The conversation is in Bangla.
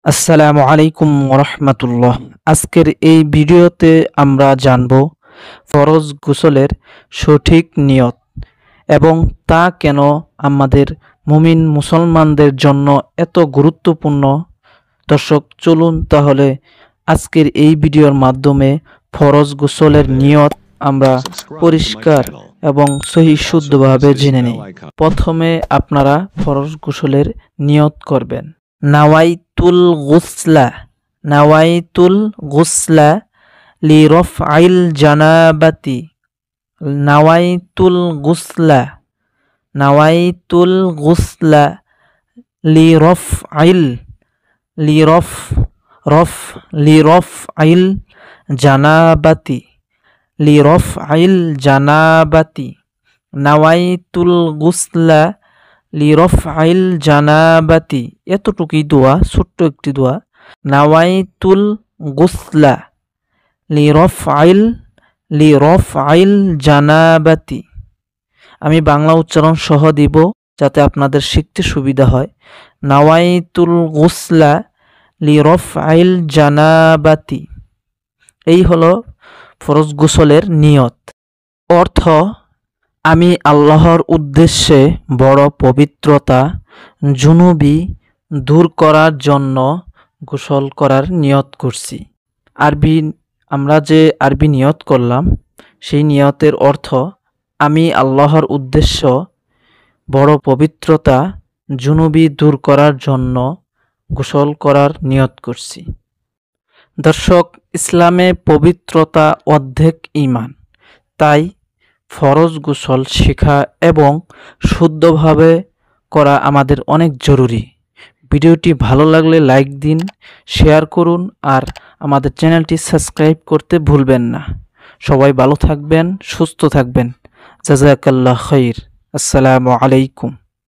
আসসালামু আলাইকুম ওরহমতুল্লাহ। আজকের এই ভিডিওতে আমরা জানব ফরজ গোসলের সঠিক নিয়ত এবং তা কেন আমাদের মুমিন মুসলমানদের জন্য এত গুরুত্বপূর্ণ। দর্শক, চলুন তাহলে আজকের এই ভিডিওর মাধ্যমে ফরজ গোসলের নিয়ত আমরা পরিষ্কার এবং সহি শুদ্ধভাবে জেনে নিই। প্রথমে আপনারা ফরজ গোসলের নিয়ত করবেন। নাওয়াইতুল গুসলা, নাওয়াইতুল গুসলা লিরফআইল জানাবাতি, নাওয়াইতুল গুসলা, নাওয়াইতুল গুসলা লিরফআইল, লিরফ রফ লিরফআইল জানাবাতি, লিরফআইল জানাবাতি, নাওয়াইতুল গুসলা লিরফআইল জানাবাতি। এতটুকুই দোয়া, ছোট্ট একটি দোয়া। নাওয়াইতুল গুসলা লিরফআইল জানাবাতি। আমি বাংলা উচ্চারণ সহ দিব যাতে আপনাদের শিখতে সুবিধা হয়। নাওয়াইতুল গুসলা লিরফআইল জানাবাতি। এই হলো ফরজ গোসলের নিয়ত। অর্থ: আমি আল্লাহর উদ্দেশ্যে বড় পবিত্রতা জুনুবি দূর করার জন্য গোসল করার নিয়ত করছি। আমরা যে আরবি নিয়ত করলাম সেই নিয়তের অর্থ: আমি আল্লাহর উদ্দেশ্য বড় পবিত্রতা জুনুবি দূর করার জন্য গোসল করার নিয়ত করছি। দর্শক, ইসলামে পবিত্রতা অর্ধেক ঈমান, তাই ফরজ গোসল শেখা এবং শুদ্ধভাবে করা আমাদের অনেক জরুরি। ভিডিওটি ভালো লাগলে লাইক দিন, শেয়ার করুন আর আমাদের চ্যানেলটি সাবস্ক্রাইব করতে ভুলবেন না। সবাই ভালো থাকবেন, সুস্থ থাকবেন। জাযাকাল্লাহ খাইর। আসসালামু আলাইকুম।